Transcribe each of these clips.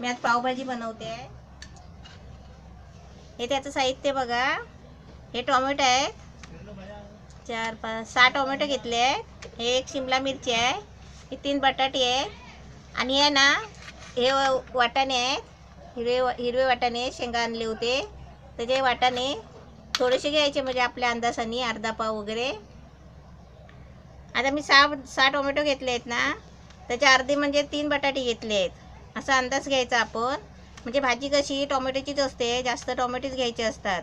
मी आज पावभाजी बनवते. हे त्याचं साहित्य बघा. हे टोमॅटो आहेत, 4 5 6 टोमॅटो घेतले आहेत. हे 1 शिमला मिरची आहे. हे 3 बटाटे आहेत आणि आहे ना हे वाटाणे आहेत. हिरवे वाटाणे शेंगा आणले होते. त्याचे वाटाणे थोडेसे घ्यायचे म्हणजे आपल्या अंदाजाने, अर्धा पाव वगैरे. आता मी 6 टोमॅटो घेतले आहेत ना, त्याचे अर्धे म्हणजे 3 बटाटे घेतले आहेत. असा अंदाज घ्यायचा आपण. म्हणजे भाजी कशी टोमॅटोचीच असते, जास्त टोमॅटोच घ्यायचे असतात.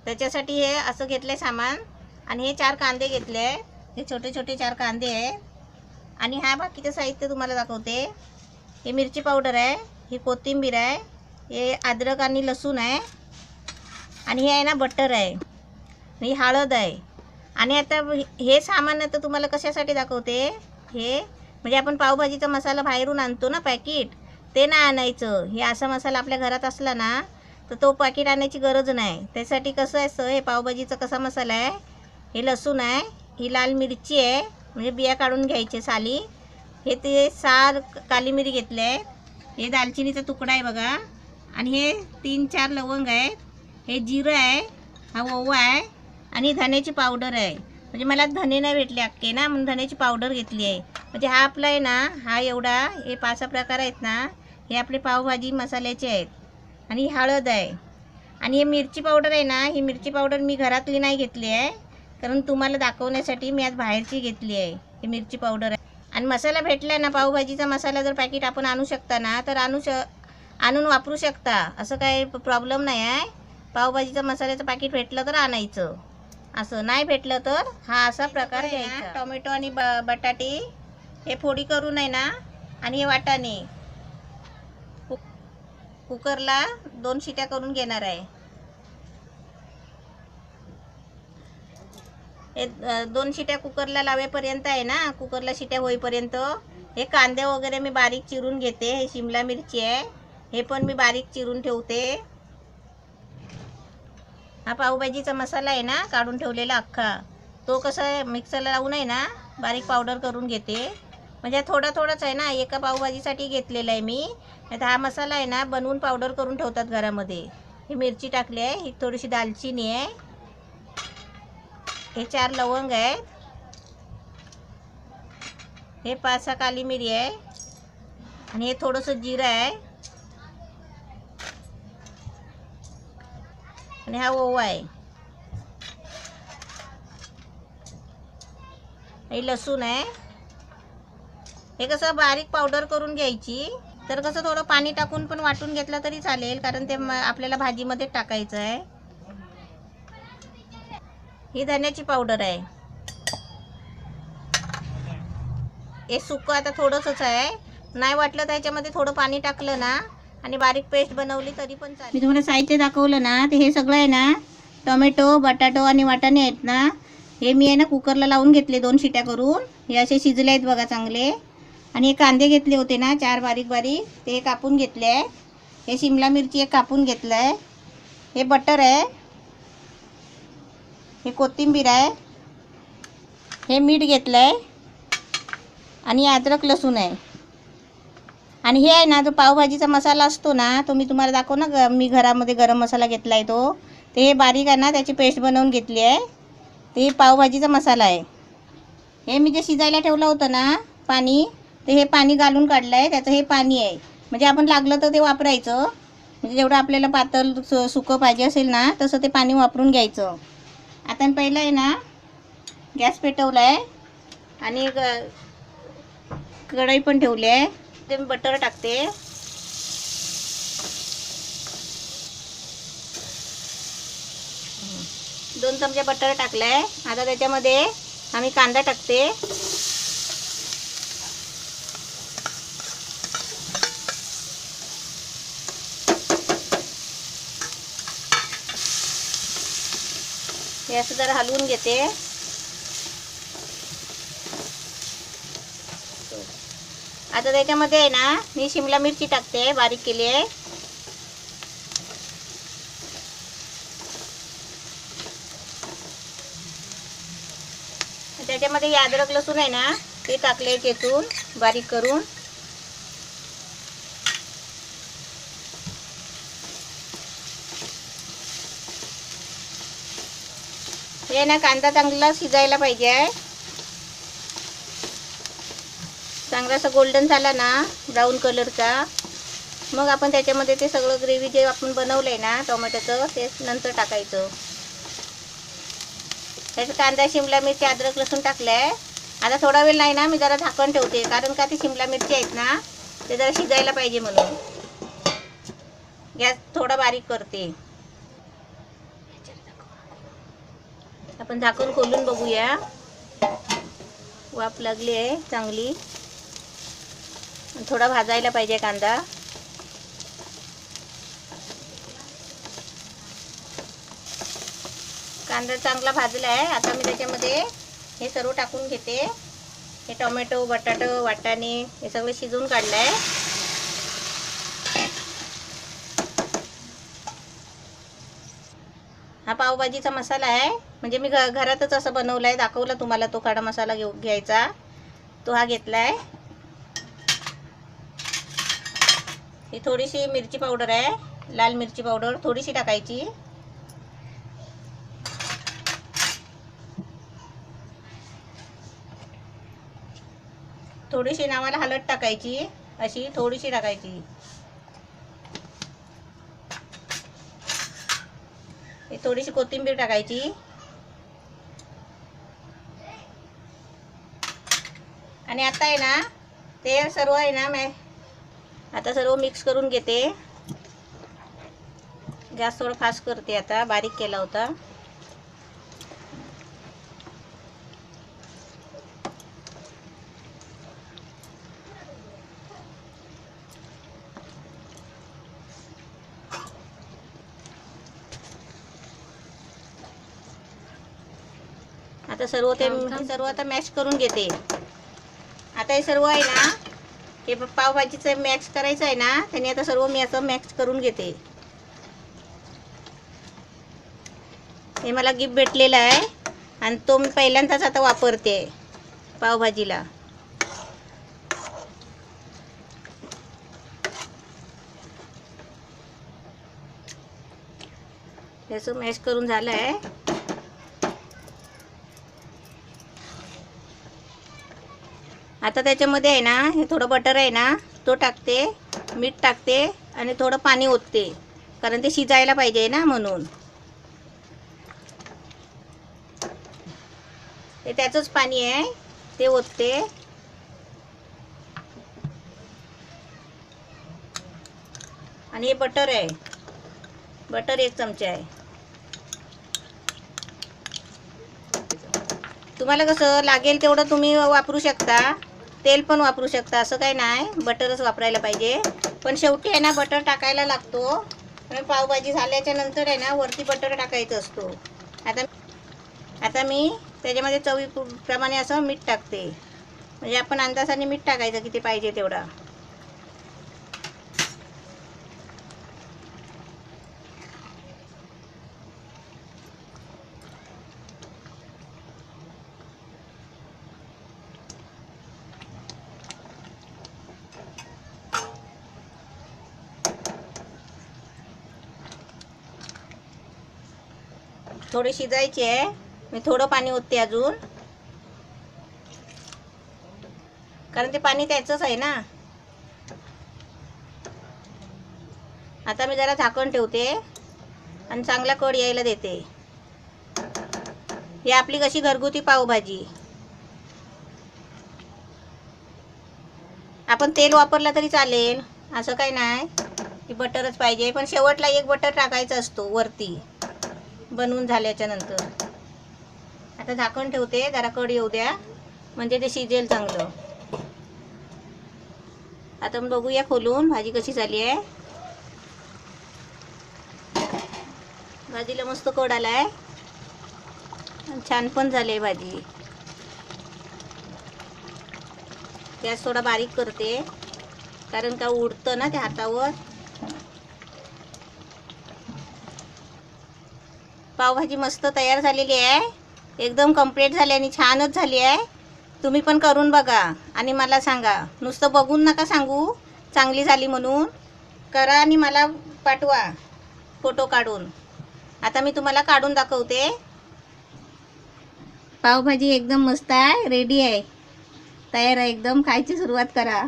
त्याच्यासाठी हे असं घेतलं सामान. आणि हे 4 कांदे घेतले. हे छोटे छोटे 4 कांदे आहेत. आणि हा बाकीचं साहित्य तुम्हाला दाखवते. हे मिरची पावडर आहे, ही कोथिंबीर आहे, हे अद्रक आणि लसूण आहे, आणि हे आहे ना बटर आहे, ही हळद आहे. आणि आता हे सामान आता तुम्हाला कशासाठी दाखवते. हे म्हणजे आपण पावभाजीचा मसाला बाहेरून आणतो ना पॅकेट, ते नाही आणायचं. हे असा मसाला आपल्या घरात असला ना तर तो पॅकेट आणायची गरज नाही. त्यासाठी कसं असतं, हे पावभाजीचा कसा मसाला आहे. हे लसूण आहे, ही लाल मिरची आहे, म्हणजे बिया काढून घ्यायचे साली. हे ते 6 काली मिरी घेतले आहेत. हे दालचिनीचा तुकडा आहे बघा. आणि हे 3-4 लवंग आहेत. हे जिरं आहे, हा ओवा आहे, आणि धण्याची पावडर आहे. म्हणजे मला धने नाही भेटले अख्खे ना, म्हणून धण्याची पावडर घेतली आहे. म्हणजे हा आपला आहे ना, हा एवढा हे 5 प्रकार आहेत ना, हे आपले पावभाजी मसाल्याचे आहेत. आणि हळद आहे. आणि हे मिरची पावडर आहे ना, ही मिरची पावडर मी घरातली नाही घेतली आहे, कारण तुम्हाला दाखवण्यासाठी मी आज बाहेरची घेतली आहे. ही मिरची पावडर आहे. आणि मसाला भेटला ना, पावभाजीचा मसाला जर पॅकेट आपण आणू शकता ना, तर आणून वापरू शकता. असं काही प्रॉब्लेम नाही आहे. पावभाजीचा मसाल्याचं पॅकेट भेटलं तर आणायचं, असं नाही भेटलं तर हा असा प्रकार घ्यायचा. टोमॅटो आणि बटाटे हे फोडी करून आहे ना, आणि हे वाटाणे कुकरला 2 शिट्या करून घेणार आहे. हे 2 शिट्या कुकरला लावेपर्यंत आहे ना, कुकरला शिट्या होईपर्यंत हे कांदे वगैरे मी बारीक चिरून घेते. हे शिमला मिरची आहे, हे पण मी बारीक चिरून ठेवते. हा पावभाजीचा मसाला आहे ना, काढून ठेवलेला अख्खा, तो कसं आहे मिक्सरला लावून आहे ना बारीक पावडर करून घेते. म्हणजे थोडाच आहे ना, एका पावभाजीसाठी घेतलेला आहे मी. आता हा मसाला आहे ना बनवून पावडर करून ठेवतात घरामध्ये. ही मिरची टाकली आहे, ही थोडीशी दालचिनी आहे, हे 4 लवंग आहेत, हे 5-6 काली मिरी आहे, आणि हे थोडंसं जिरं आहे, आणि हा ओवा आहे, हे लसूण आहे. हे कसं बारीक पावडर करून घ्यायची. तर कसं थोडं पाणी टाकून पण वाटून घेतलं तरी चालेल, कारण ते आपल्याला भाजीमध्ये टाकायचं आहे. ही धण्याची पावडर आहे. हे सुकं आता थोडंसंच आहे, नाही वाटलं तर ह्याच्यामध्ये थोडं पाणी टाकलं ना आणि बारीक पेस्ट बनवली तरी पण चालेल. मी तुम्हाला साहित्य दाखवलं ना, ते हे सगळं आहे ना, टोमॅटो, बटाटो आणि वाटाणे आहेत ना, हे मी आहे ना कुकरला लावून घेतले 2 शिट्या करून. हे असे शिजले आहेत बघा चांगले. आणि हे कांदे घेतले होते ना 4 बारीक बारीक, ते कापून घेतले आहे. हे शिमला मिरची एक कापून घेतलं आहे. हे बटर आहे, हे कोथिंबीर आहे, हे मीठ घेतलं आहे, आणि अद्रक लसूण आहे. आणि हे आहे ना, जो पावभाजीचा मसाला असतो ना, तो मी तुम्हाला दाखव ना, मी घरामध्ये गरम मसाला घेतला आहे तो. ते हे बारीक आहे ना, त्याची पेस्ट बनवून घेतली आहे. ते पावभाजीचा मसाला आहे. हे मी जे शिजायला ठेवलं होतं ना पाणी, ते हे पाणी घालून काढलं आहे, त्याचं हे पाणी आहे. म्हणजे आपण लागलं तर ते वापरायचं. म्हणजे जेवढं आपल्याला पातळ सुकं पाहिजे असेल ना, तसं ते पाणी वापरून घ्यायचं. आता पहिलं आहे ना गॅस पेटवला आहे, आणि कढई पण ठेवली आहे. ते मी बटर टाकते. दोन चमचे बटर टाकलाय. आता त्याच्यामध्ये आम्ही कांदा टाकते. हे असं जरा हलवून घेते. आता त्याच्यामध्ये आहे ना मी शिमला मिरची टाकते, बारीक केली आहे. त्याच्यामध्ये हे अद्रक लसूण आहे ना ते टाकले, चेचून बारीक करून. हे ना कांदा चांगला शिजायला पाहिजे आहे. चांगला असं गोल्डन झाला ना ब्राऊन कलरचा, मग आपण त्याच्यामध्ये ते सगळं ग्रेव्ही जे आपण बनवलं आहे ना टोमॅटोचं ते नंतर टाकायचं. त्याच्यात कांदा, शिमला मिरची, अद्रक, लसूण टाकलं आहे. आता थोडा वेळ नाही ना मी जरा झाकण ठेवते, कारण का ती शिमला मिरची आहेत ना ते जरा शिजायला पाहिजे म्हणून. गॅस थोडा बारीक करते. आपण झाकण खोलून बघूया. वाफ लागली आहे चांगली. थोडा भाजायला पाहिजे कांदा. कांदा चांगला भाजला आहे. आता मी त्याच्यामध्ये हे सर्व टाकून घेते. हे टोमॅटो, बटाटो, वाटाणे हे सगळं शिजवून काढलं आहे. हा पावभाजीचा मसाला आहे, म्हणजे मी घरातच असं बनवला आहे, दाखवला तुम्हाला. तो खडा मसाला घ्यायचा, तो हा घेतला आहे. ही थोडीशी मिरची पावडर आहे, लाल मिरची पावडर थोडीशी टाकायची. थोडीशी नावाला हळद टाकायची, अशी थोडीशी टाकायची. थोडीशी कोथिंबीर टाकायची. आणि आता आहे ना ते सर्व आहे ना मी आता सर्व मिक्स करून घेते. गॅस थोडं फास्ट करते, आता बारीक केला होता. आता सर्व आता मॅश करून घेते. आता हे सर्व आहे ना हे पावभाजीचं मॅश करायचं आहे ना, त्याने आता सर्व मी असं मॅश करून घेते. हे मला गिफ्ट भेटलेलं आहे आणि तो मी पहिल्यांदाच आता वापरते पावभाजीला. याचं मॅश करून झालं आहे. आता त्याच्यामध्ये आहे ना हे थोडं बटर आहे ना तो टाकते, मीठ टाकते आणि थोडं पाणी ओतते, कारण ते शिजायला पाहिजे ना म्हणून. ते त्याचंच पाणी आहे ते ओतते. आणि हे बटर आहे, बटर 1 चमचा आहे. तुम्हाला कसं लागेल तेवढं तुम्ही वापरू शकता, तेल पण वापरू शकता, असं काही नाही. बटरच वापरायला पाहिजे. पण शेवटी आहे ना बटर टाकायला लागतो. आणि पावभाजी झाल्याच्या नंतर आहे ना वरती बटर टाकायचं असतो. आता मी त्याच्यामध्ये चवीप्रमाणे असं मीठ टाकते, म्हणजे आपण अंदाजाने मीठ टाकायचं किती पाहिजे तेवढा. थोडी शिजायची आहे, मी थोडं पाणी ओतते अजून, कारण ते पाणी त्याचंच आहे ना. आता मी जरा झाकण ठेवते आणि चांगला कड यायला देते. ही आपली कशी घरगुती पावभाजी. आपण तेल वापरलं तरी चालेल, असं काही नाही की बटरच पाहिजे. पण शेवटला 1 बटर टाकायचा असतो वरती बनवून झाल्याच्या नंतर. आता झाकण ठेवते, जरा कड येऊ द्या म्हणजे ते शिजेल चांगलं. आता बघूया खोलून भाजी कशी झाली आहे. भाजीला मस्त कड आलाय, छान पण झाली भाजी. गॅस थोडा बारीक करते, कारण का उडतं ना त्या हातावर. पावभाजी मस्त तयार झालेली आहे, एकदम कम्प्लीट झाली आणि छानच झाली आहे. तुम्ही पण करून बघा आणि मला सांगा. नुसतं बघून नका सांगू चांगली झाली म्हणून. करा आणि मला पाठवा फोटो काढून. आता मी तुम्हाला काढून दाखवते. पावभाजी एकदम मस्त आहे, रेडी आहे, तयार आहे एकदम. खायची सुरुवात करा.